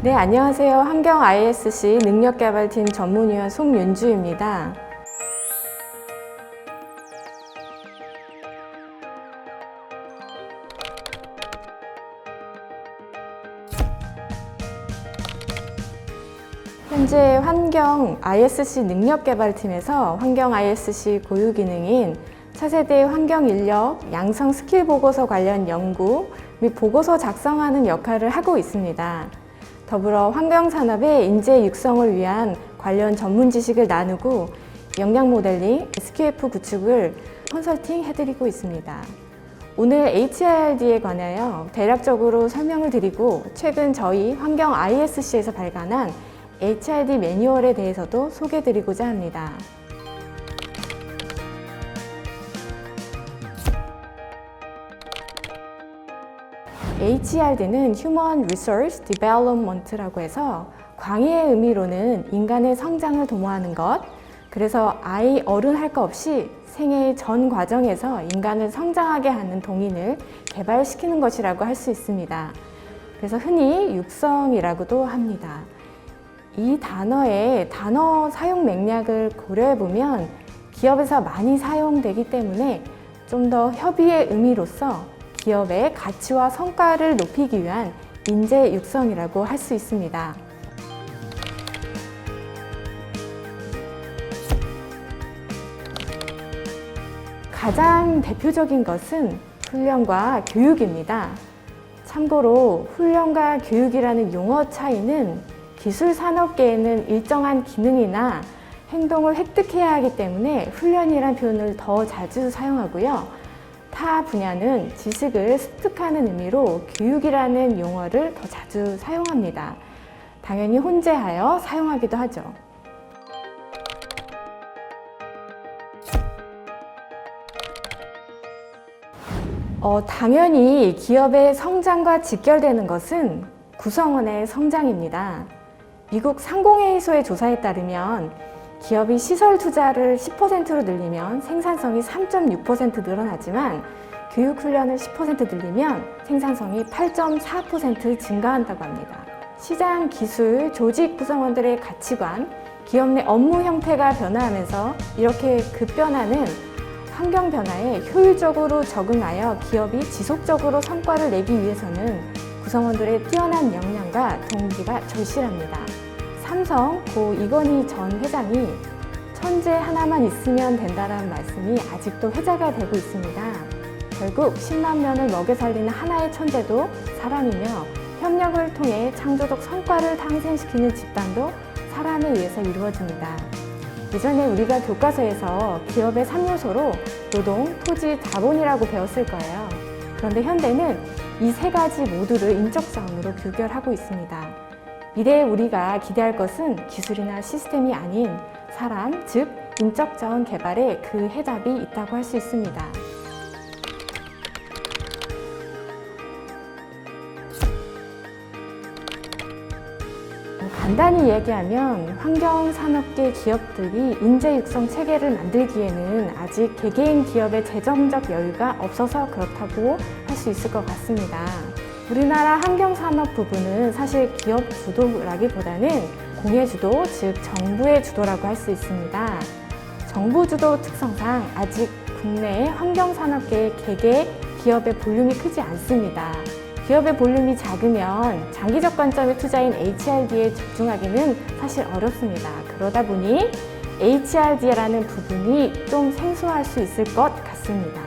네, 안녕하세요. 환경 ISC 능력개발팀 전문위원 송윤주입니다. 현재 환경 ISC 능력개발팀에서 환경 ISC 고유 기능인 차세대 환경인력 양성 스킬 보고서 관련 연구 및 보고서 작성하는 역할을 하고 있습니다. 더불어 환경산업의 인재 육성을 위한 관련 전문 지식을 나누고 역량 모델링, SQF 구축을 컨설팅 해드리고 있습니다. 오늘 HRD에 관하여 대략적으로 설명을 드리고 최근 저희 환경 ISC에서 발간한 HRD 매뉴얼에 대해서도 소개해드리고자 합니다. HRD는 Human Resource Development라고 해서 광의의 의미로는 인간의 성장을 도모하는 것, 그래서 아이, 어른 할 것 없이 생애의 전 과정에서 인간을 성장하게 하는 동인을 개발시키는 것이라고 할 수 있습니다. 그래서 흔히 육성이라고도 합니다. 이 단어의 단어 사용 맥락을 고려해 보면 기업에서 많이 사용되기 때문에 좀 더 협의의 의미로서 기업의 가치와 성과를 높이기 위한 인재 육성이라고 할 수 있습니다. 가장 대표적인 것은 훈련과 교육입니다. 참고로 훈련과 교육이라는 용어 차이는 기술 산업계에는 일정한 기능이나 행동을 획득해야 하기 때문에 훈련이란 표현을 더 자주 사용하고요. 타 분야는 지식을 습득하는 의미로 교육이라는 용어를 더 자주 사용합니다. 당연히 혼재하여 사용하기도 하죠. 당연히 기업의 성장과 직결되는 것은 구성원의 성장입니다. 미국 상공회의소의 조사에 따르면 기업이 시설 투자를 10%로 늘리면 생산성이 3.6% 늘어나지만 교육훈련을 10% 늘리면 생산성이 8.4% 증가한다고 합니다. 시장, 기술, 조직 구성원들의 가치관, 기업 내 업무 형태가 변화하면서 이렇게 급변하는 환경 변화에 효율적으로 적응하여 기업이 지속적으로 성과를 내기 위해서는 구성원들의 뛰어난 역량과 동기가 절실합니다. 삼성 고 이건희 전 회장이 천재 하나만 있으면 된다는 말씀이 아직도 회자가 되고 있습니다. 결국 10만 명을 먹여 살리는 하나의 천재도 사람이며 협력을 통해 창조적 성과를 탄생시키는 집단도 사람에 의해서 이루어집니다. 예전에 우리가 교과서에서 기업의 3요소로 노동, 토지, 자본이라고 배웠을 거예요. 그런데 현대는 이 세 가지 모두를 인적 자원으로 규결하고 있습니다. 미래에 우리가 기대할 것은 기술이나 시스템이 아닌 사람, 즉 인적 자원 개발에 그 해답이 있다고 할 수 있습니다. 간단히 얘기하면 환경산업계 기업들이 인재 육성 체계를 만들기에는 아직 개개인 기업의 재정적 여유가 없어서 그렇다고 할 수 있을 것 같습니다. 우리나라 환경산업 부분은 사실 기업 주도라기보다는 공예 주도, 즉 정부의 주도라고 할 수 있습니다. 정부 주도 특성상 아직 국내 환경산업계의 개개 기업의 볼륨이 크지 않습니다. 기업의 볼륨이 작으면 장기적 관점의 투자인 HRD에 집중하기는 사실 어렵습니다. 그러다 보니 HRD라는 부분이 좀 생소할 수 있을 것 같습니다.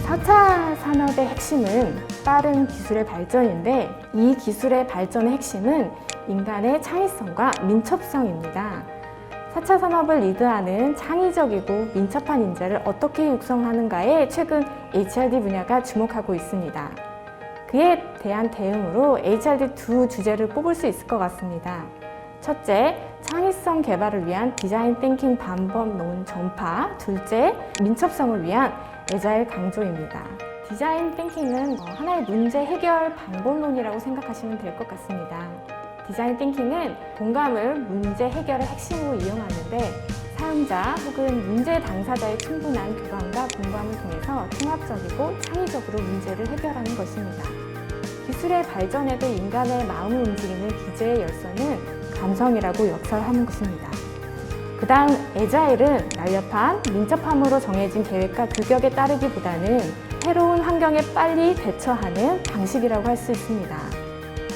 4차 산업의 핵심은 빠른 기술의 발전인데 이 기술의 발전의 핵심은 인간의 창의성과 민첩성입니다. 4차 산업을 리드하는 창의적이고 민첩한 인재를 어떻게 육성하는가에 최근 HRD 분야가 주목하고 있습니다. 그에 대한 대응으로 HRD 두 주제를 뽑을 수 있을 것 같습니다. 첫째, 창의성 개발을 위한 디자인 띵킹 방법론 전파. 둘째, 민첩성을 위한 애자일 강조입니다. 디자인 띵킹은 하나의 문제 해결 방법론이라고 생각하시면 될 것 같습니다. 디자인 띵킹은 공감을 문제 해결의 핵심으로 이용하는데 사용자 혹은 문제 당사자의 충분한 교감과 공감을 통해서 통합적이고 창의적으로 문제를 해결하는 것입니다. 기술의 발전에도 인간의 마음을 움직이는 기제의 열쇠는 감성이라고 역설하는 것입니다. 그 다음 애자일은 날렵한 민첩함으로 정해진 계획과 규격에 따르기보다는 새로운 환경에 빨리 대처하는 방식이라고 할 수 있습니다.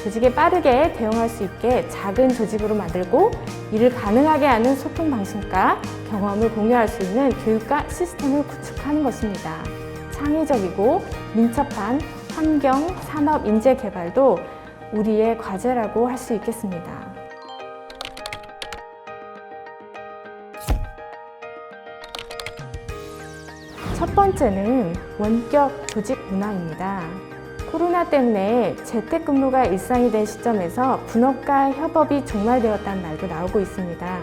조직에 빠르게 대응할 수 있게 작은 조직으로 만들고 이를 가능하게 하는 소통 방식과 경험을 공유할 수 있는 교육과 시스템을 구축하는 것입니다. 창의적이고 민첩한 환경, 산업, 인재 개발도 우리의 과제라고 할 수 있겠습니다. 첫 번째는 원격 조직 문화입니다. 코로나 때문에 재택근무가 일상이 된 시점에서 분업과 협업이 종말되었다는 말도 나오고 있습니다.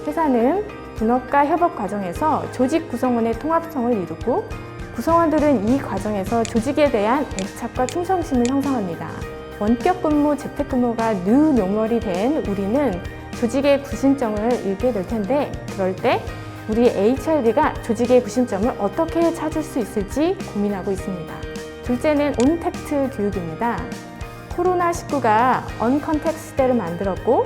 회사는 분업과 협업 과정에서 조직 구성원의 통합성을 이루고 구성원들은 이 과정에서 조직에 대한 애착과 충성심을 형성합니다. 원격 근무, 재택근무가 new normal이 된 우리는 조직의 구심점을 잃게 될 텐데 그럴 때 우리 HRD가 조직의 구심점을 어떻게 찾을 수 있을지 고민하고 있습니다. 둘째는 온택트 교육입니다. 코로나19가 언컨택트 시대를 만들었고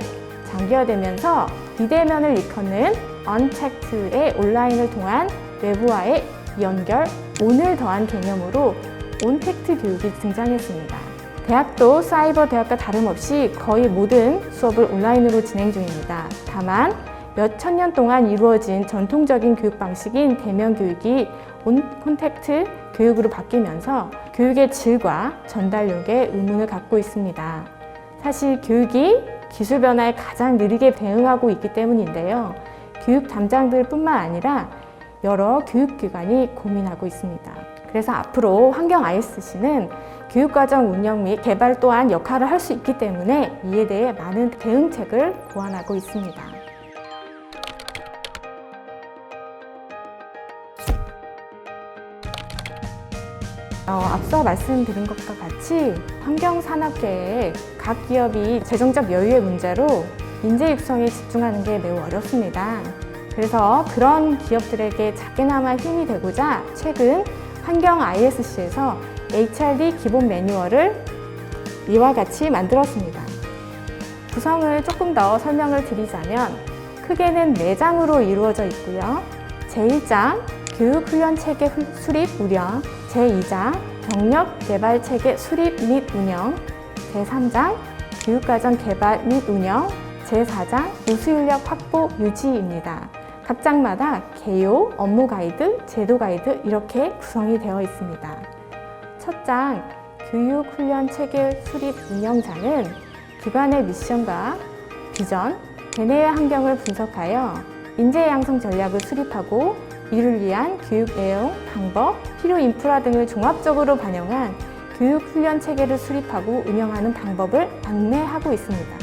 장기화되면서 비대면을 일컫는 언택트의 온라인을 통한 외부와의 연결, 온을 더한 개념으로 온택트 교육이 등장했습니다. 대학도 사이버 대학과 다름없이 거의 모든 수업을 온라인으로 진행 중입니다. 다만 몇 천 년 동안 이루어진 전통적인 교육 방식인 대면 교육이 온컨택트 교육으로 바뀌면서 교육의 질과 전달력에 의문을 갖고 있습니다. 사실 교육이 기술 변화에 가장 느리게 대응하고 있기 때문인데요. 교육 담당들뿐만 아니라 여러 교육기관이 고민하고 있습니다. 그래서 앞으로 환경 ISC는 교육과정 운영 및 개발 또한 역할을 할 수 있기 때문에 이에 대해 많은 대응책을 고안하고 있습니다. 앞서 말씀드린 것과 같이 환경산업계의 각 기업이 재정적 여유의 문제로 인재 육성에 집중하는 게 매우 어렵습니다. 그래서 그런 기업들에게 작게나마 힘이 되고자 최근 환경 ISC에서 HRD 기본 매뉴얼을 이와 같이 만들었습니다. 구성을 조금 더 설명을 드리자면 크게는 4장으로 이루어져 있고요. 제1장 교육훈련체계 수립 운영, 제2장 경력개발체계 수립 및 운영, 제3장 교육과정 개발 및 운영, 제4장 우수인력 확보 유지입니다. 각 장마다 개요, 업무 가이드, 제도 가이드 이렇게 구성이 되어 있습니다. 첫 장 교육훈련체계 수립 운영장은 기관의 미션과 비전, 대내외 환경을 분석하여 인재 양성 전략을 수립하고 이를 위한 교육 내용, 방법, 필요 인프라 등을 종합적으로 반영한 교육훈련 체계를 수립하고 운영하는 방법을 안내하고 있습니다.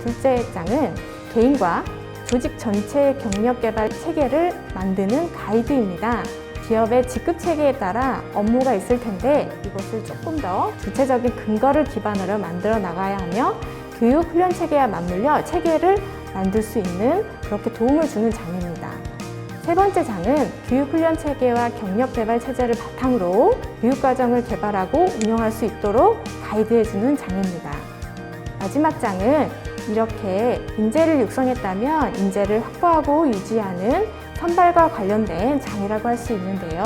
둘째 장은 개인과 조직 전체의 경력 개발 체계를 만드는 가이드입니다. 기업의 직급 체계에 따라 업무가 있을 텐데 이것을 조금 더 구체적인 근거를 기반으로 만들어 나가야 하며 교육훈련 체계와 맞물려 체계를 만들 수 있는 그렇게 도움을 주는 장입니다. 세 번째 장은 교육훈련 체계와 경력개발 체제를 바탕으로 교육과정을 개발하고 운영할 수 있도록 가이드해주는 장입니다. 마지막 장은 이렇게 인재를 육성했다면 인재를 확보하고 유지하는 선발과 관련된 장이라고 할 수 있는데요.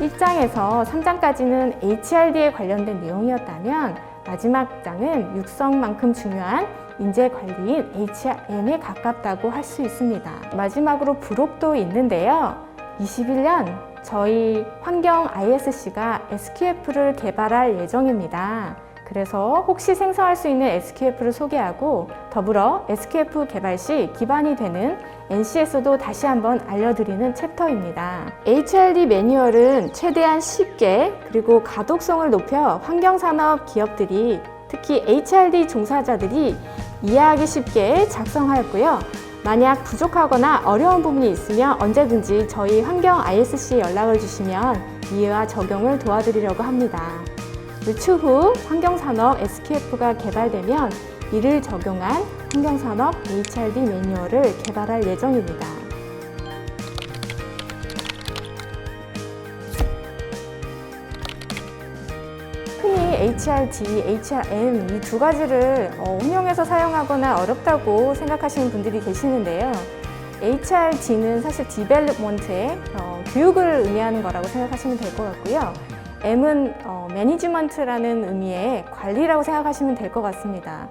1장에서 3장까지는 HRD에 관련된 내용이었다면 마지막 장은 육성만큼 중요한 인재 관리인 HRM에 가깝다고 할 수 있습니다. 마지막으로 부록도 있는데요. 21년 저희 환경 ISC가 SQF를 개발할 예정입니다. 그래서 혹시 생성할 수 있는 SQF를 소개하고 더불어 SQF 개발 시 기반이 되는 NCS도 다시 한번 알려드리는 챕터입니다. HRD 매뉴얼은 최대한 쉽게 그리고 가독성을 높여 환경산업 기업들이 특히 HRD 종사자들이 이해하기 쉽게 작성하였고요. 만약 부족하거나 어려운 부분이 있으면 언제든지 저희 환경 ISC에 연락을 주시면 이해와 적용을 도와드리려고 합니다. 추후 환경산업 SQF가 개발되면 이를 적용한 환경산업 HRD 매뉴얼을 개발할 예정입니다. HRD, HRM 이 두 가지를 혼용해서 사용하거나 어렵다고 생각하시는 분들이 계시는데요. HRD는 사실 디벨롭먼트의 교육을 의미하는 거라고 생각하시면 될 것 같고요. M은 매니지먼트라는 의미의 관리라고 생각하시면 될 것 같습니다.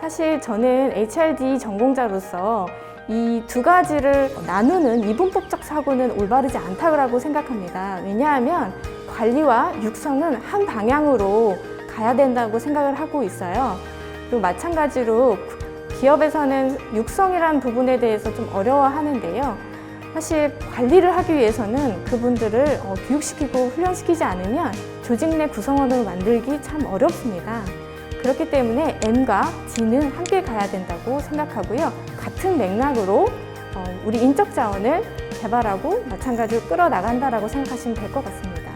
사실 저는 HRD 전공자로서 이 두 가지를 나누는 이분법적 사고는 올바르지 않다고 생각합니다. 왜냐하면 관리와 육성은 한 방향으로 가야 된다고 생각을 하고 있어요. 그리고 마찬가지로 기업에서는 육성이라는 부분에 대해서 좀 어려워하는데요. 사실 관리를 하기 위해서는 그분들을 교육시키고 훈련시키지 않으면 조직 내 구성원으로 만들기 참 어렵습니다. 그렇기 때문에 M과 D는 함께 가야 된다고 생각하고요. 같은 맥락으로 우리 인적 자원을 개발하고 마찬가지로 끌어나간다라고 생각하시면 될 것 같습니다.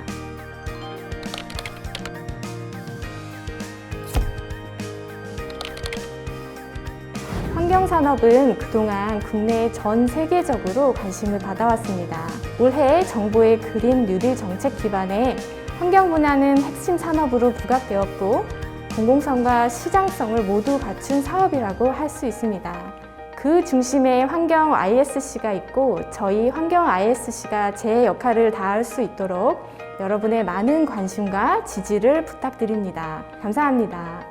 환경산업은 그동안 국내 전 세계적으로 관심을 받아왔습니다. 올해 정부의 그린 뉴딜 정책 기반에 환경 분야는 핵심 산업으로 부각되었고 공공성과 시장성을 모두 갖춘 사업이라고 할 수 있습니다. 그 중심에 환경 ISC가 있고 저희 환경 ISC가 제 역할을 다할 수 있도록 여러분의 많은 관심과 지지를 부탁드립니다. 감사합니다.